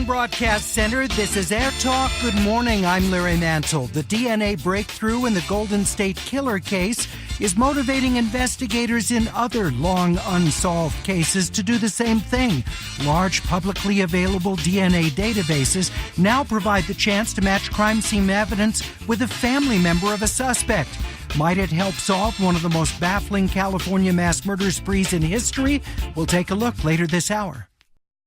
Broadcast Center, this is Airtalk. Good morning, I'm Larry Mantle. The DNA breakthrough in the Golden State Killer case is motivating investigators in other long unsolved cases to do the same thing. Large publicly available DNA databases now provide the chance to match crime scene evidence with a family member of a suspect. Might it help solve one of the most baffling California mass murder sprees in history? We'll take a look later this hour.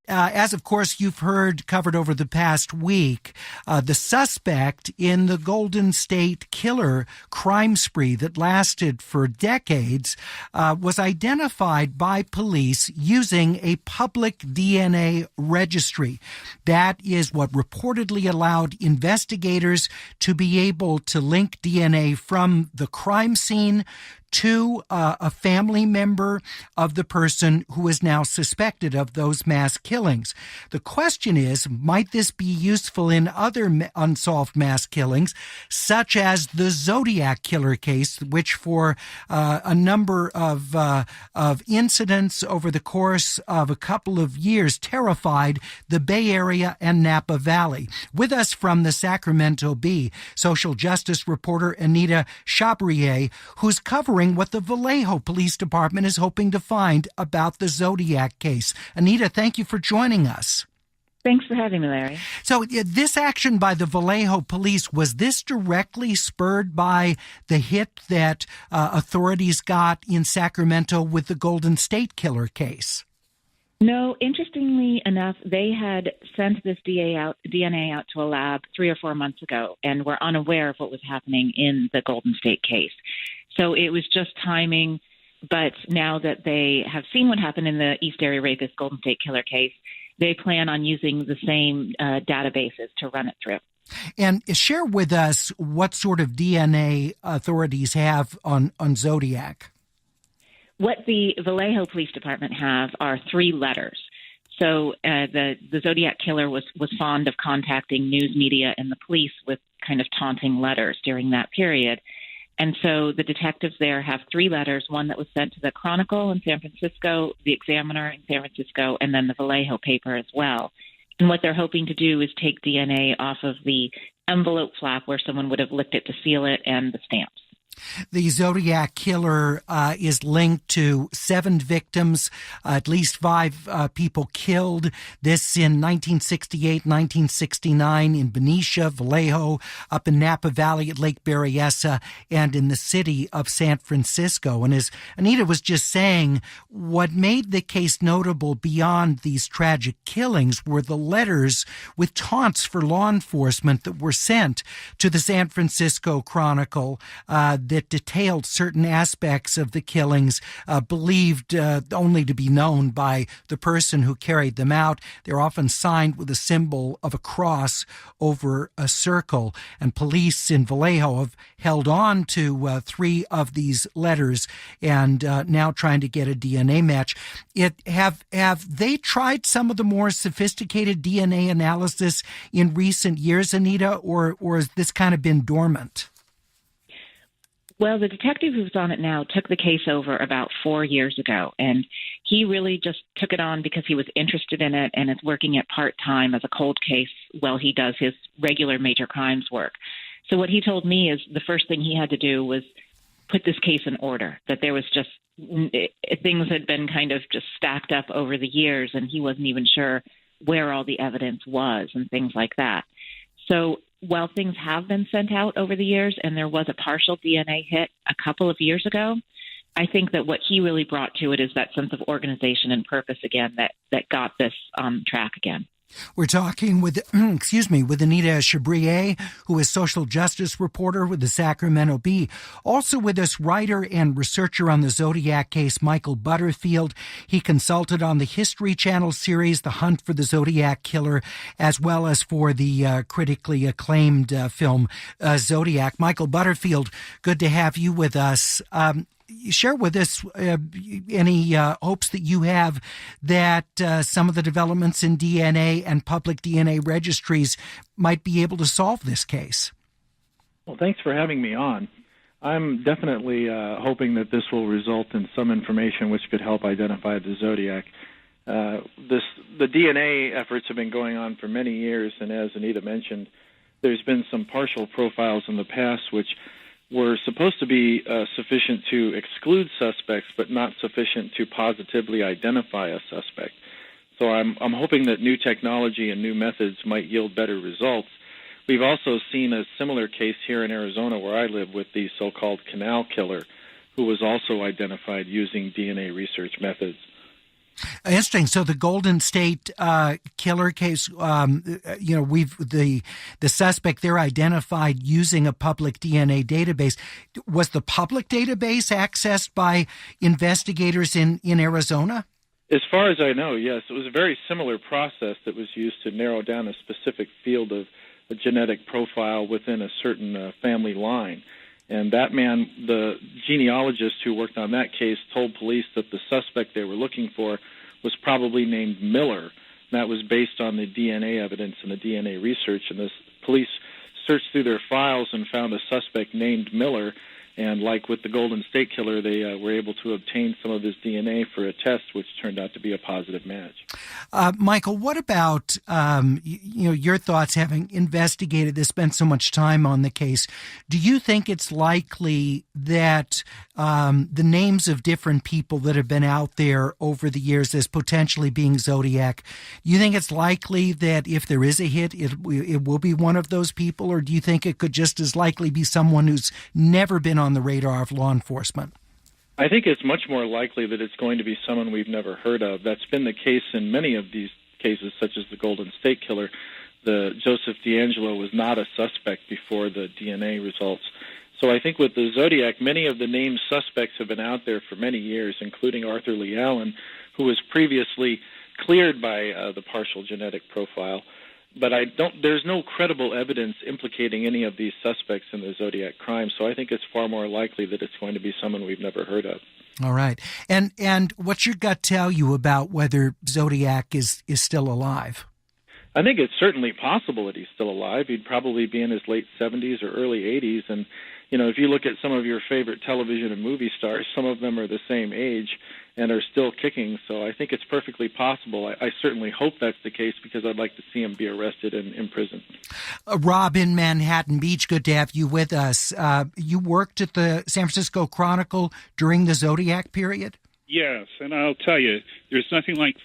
As, of course, you've heard covered over the past week, the suspect in the Golden State Killer crime spree that lasted for decades was identified by police using a public DNA registry. That is what reportedly allowed investigators to be able to link DNA from the crime scene to a family member of the person who is now suspected of those mass killings. The question is, might this be useful in other unsolved mass killings, such as the Zodiac Killer case, which for a number of incidents over the course of a couple of years terrified the Bay Area and Napa Valley. With us from the Sacramento Bee, social justice reporter Anita Chabrier, who's covering what the Vallejo Police Department is hoping to find about the Zodiac case. Anita, thank you for joining us. Thanks for having me, Larry. So this action by the Vallejo police, was this directly spurred by the hit that authorities got in Sacramento with the Golden State Killer case? No, interestingly enough, they had sent this DNA out to a lab 3 or 4 months ago and were unaware of what was happening in the Golden State case. So it was just timing, but now that they have seen what happened in the East Area Rapist Golden State Killer case, they plan on using the same databases to run it through. And share with us what sort of DNA authorities have on Zodiac. What the Vallejo Police Department have are 3 letters. So the Zodiac Killer was fond of contacting news media and the police with kind of taunting letters during that period. And so the detectives there have 3 letters, one that was sent to the Chronicle in San Francisco, the Examiner in San Francisco, and then the Vallejo paper as well. And what they're hoping to do is take DNA off of the envelope flap where someone would have licked it to seal it and the stamps. The Zodiac Killer is linked to 7 victims, at least 5 people killed. This in 1968, 1969 in Benicia, Vallejo, up in Napa Valley at Lake Berryessa, and in the city of San Francisco. And as Anita was just saying, what made the case notable beyond these tragic killings were the letters with taunts for law enforcement that were sent to the San Francisco Chronicle that detailed certain aspects of the killings believed only to be known by the person who carried them out. They're often signed with a symbol of a cross over a circle. And police in Vallejo have held on to 3 of these letters and now trying to get a DNA match. Have they tried some of the more sophisticated DNA analysis in recent years, Anita, or has this kind of been dormant? Well, the detective who's on it now took the case over about 4 years ago, and he really just took it on because he was interested in it and is working it part-time as a cold case while he does his regular major crimes work. So what he told me is the first thing he had to do was put this case in order, that there was just things had been kind of just stacked up over the years, and he wasn't even sure where all the evidence was and things like that. So while things have been sent out over the years, and there was a partial DNA hit a couple of years ago, I think that what he really brought to it is that sense of organization and purpose again that got this on track again. We're talking with, with Anita Chabrier, who is social justice reporter with the Sacramento Bee. Also with us, writer and researcher on the Zodiac case, Michael Butterfield. He consulted on the History Channel series, The Hunt for the Zodiac Killer, as well as for the critically acclaimed film Zodiac. Michael Butterfield, good to have you with us. Share with us any hopes that you have that some of the developments in DNA and public DNA registries might be able to solve this case. Well, thanks for having me on. I'm definitely hoping that this will result in some information which could help identify the Zodiac. This the DNA efforts have been going on for many years, and as Anita mentioned, there's been some partial profiles in the past which were supposed to be sufficient to exclude suspects, but not sufficient to positively identify a suspect. So I'm hoping that new technology and new methods might yield better results. We've also seen a similar case here in Arizona where I live with the so-called canal killer, who was also identified using DNA research methods. Interesting. So the Golden State Killer case, the suspect there identified using a public DNA database. Was the public database accessed by investigators in Arizona? As far as I know, yes. It was a very similar process that was used to narrow down a specific field of a genetic profile within a certain family line. And that man, the genealogist who worked on that case, told police that the suspect they were looking for was probably named Miller. And that was based on the DNA evidence and the DNA research. And the police searched through their files and found a suspect named Miller. And like with the Golden State Killer, they were able to obtain some of his DNA for a test, which turned out to be a positive match. Michael, what about your thoughts, having investigated this, spent so much time on the case? Do you think it's likely that the names of different people that have been out there over the years as potentially being Zodiac, you think it's likely that if there is a hit, it will be one of those people, or do you think it could just as likely be someone who's never been on the radar of law enforcement? I think it's much more likely that it's going to be someone we've never heard of. That's been the case in many of these cases, such as the Golden State Killer. The James DeAngelo was not a suspect before the DNA results. So I think with the Zodiac, many of the named suspects have been out there for many years, including Arthur Lee Allen, who was previously cleared by the partial genetic profile. But there's no credible evidence implicating any of these suspects in the Zodiac crime, so I think it's far more likely that it's going to be someone we've never heard of. All right. And what's your gut tell you about whether Zodiac is still alive? I think it's certainly possible that he's still alive. He'd probably be in his late 70s or early 80s, and if you look at some of your favorite television and movie stars, some of them are the same age and are still kicking. So I think it's perfectly possible. I certainly hope that's the case because I'd like to see him be arrested and imprisoned. Rob in Manhattan Beach, good to have you with us. You worked at the San Francisco Chronicle during the Zodiac period? Yes, and I'll tell you, there's nothing like,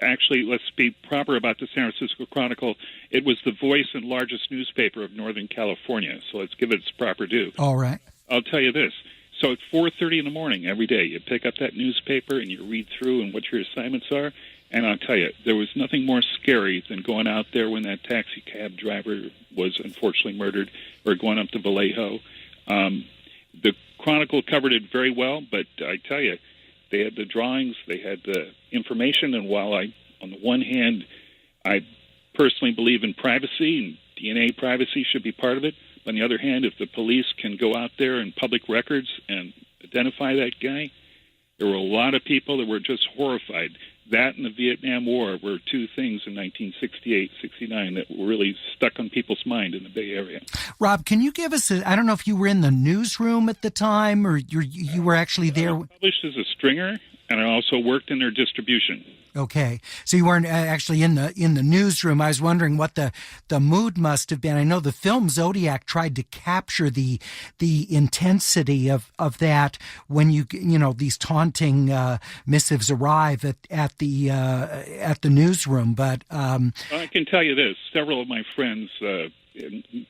actually, let's be proper about the San Francisco Chronicle. It was the voice and largest newspaper of Northern California, so let's give it its proper due. All right. I'll tell you this. So at 4:30 in the morning every day, you pick up that newspaper and you read through and what your assignments are. And I'll tell you, there was nothing more scary than going out there when that taxi cab driver was unfortunately murdered, or going up to Vallejo. The Chronicle covered it very well, but I tell you, they had the drawings, they had the information, and while on the one hand, I personally believe in privacy, and DNA privacy should be part of it. On the other hand, if the police can go out there in public records and identify that guy, there were a lot of people that were just horrified. That and the Vietnam War were two things in 1968, 69 that were really stuck on people's mind in the Bay Area. Rob, can you give us I don't know if you were in the newsroom at the time or you were actually there. I published as a stringer, and I also worked in their distribution. Okay, so you weren't actually in the newsroom. I was wondering what the mood must have been. I know the film Zodiac tried to capture the intensity of that when these taunting missives arrive at the newsroom. But I can tell you this: several of my friends, a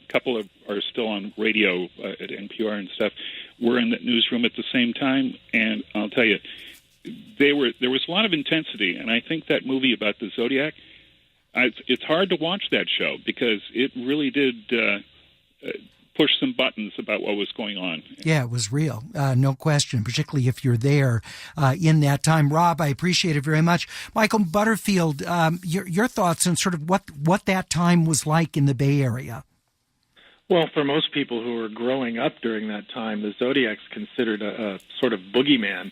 couple are still on radio at NPR and stuff, were in the newsroom at the same time, and I'll tell you, there was a lot of intensity, and I think that movie about the Zodiac, it's hard to watch that show because it really did push some buttons about what was going on. Yeah, it was real, no question, particularly if you're there in that time. Rob, I appreciate it very much. Michael Butterfield, your thoughts on sort of what that time was like in the Bay Area? Well, for most people who were growing up during that time, the Zodiac's considered a sort of boogeyman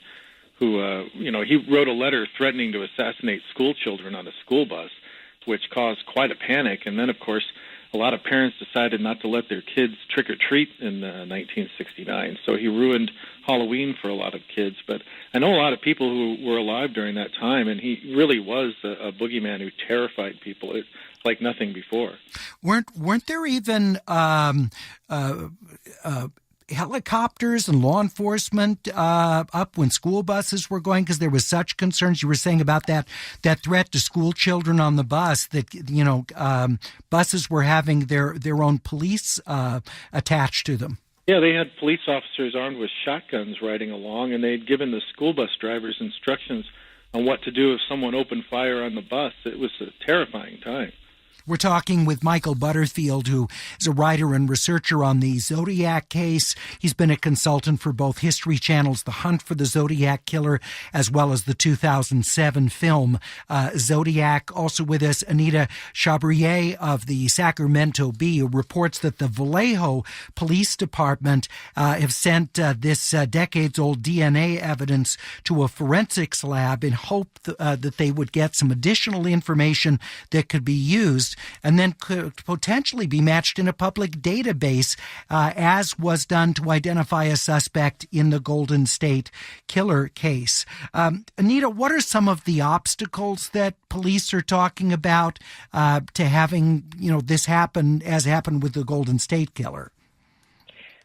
who, he wrote a letter threatening to assassinate school children on a school bus, which caused quite a panic. And then, of course, a lot of parents decided not to let their kids trick-or-treat in 1969, so he ruined Halloween for a lot of kids. But I know a lot of people who were alive during that time, and he really was a boogeyman who terrified people. It's like nothing before. Weren't there even helicopters and law enforcement up when school buses were going, because there was such concerns? You were saying about that threat to school children on the bus, that buses were having their own police attached to them. Yeah, they had police officers armed with shotguns riding along, and they'd given the school bus drivers instructions on what to do if someone opened fire on the bus. It was a terrifying time. We're talking with Michael Butterfield, who is a writer and researcher on the Zodiac case. He's been a consultant for both History Channel's The Hunt for the Zodiac Killer, as well as the 2007 film Zodiac. Also with us, Anita Chabrier of the Sacramento Bee, who reports that the Vallejo Police Department have sent this decades-old DNA evidence to a forensics lab in hope that they would get some additional information that could be used and then could potentially be matched in a public database, as was done to identify a suspect in the Golden State Killer case. Anita, what are some of the obstacles that police are talking about to having this happen, as happened with the Golden State Killer?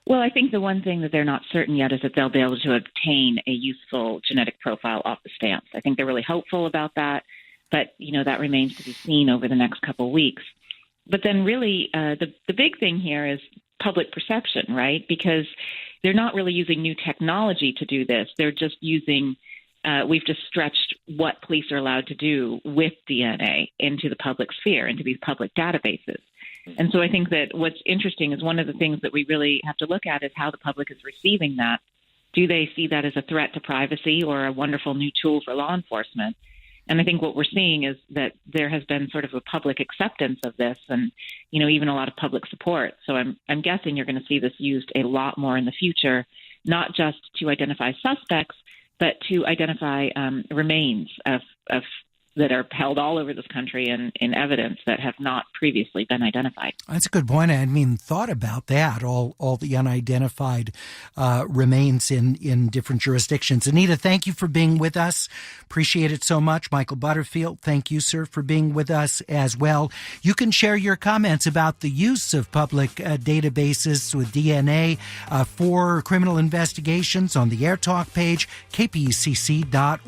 Well, I think the one thing that they're not certain yet is that they'll be able to obtain a useful genetic profile off the stamps. I think they're really hopeful about that. But, that remains to be seen over the next couple of weeks. But then really the big thing here is public perception, right? Because they're not really using new technology to do this. They're just using we've just stretched what police are allowed to do with DNA into the public sphere, into these public databases. And so I think that what's interesting is one of the things that we really have to look at is how the public is receiving that. Do they see that as a threat to privacy or a wonderful new tool for law enforcement? And I think what we're seeing is that there has been sort of a public acceptance of this and, even a lot of public support. So I'm guessing you're going to see this used a lot more in the future, not just to identify suspects, but to identify remains of that are held all over this country and in evidence that have not previously been identified. That's a good point. I hadn't even thought about that, all the unidentified remains in different jurisdictions. Anita, thank you for being with us. Appreciate it so much. Michael Butterfield, thank you, sir, for being with us as well. You can share your comments about the use of public databases with DNA for criminal investigations on the Airtalk page, kpcc.org.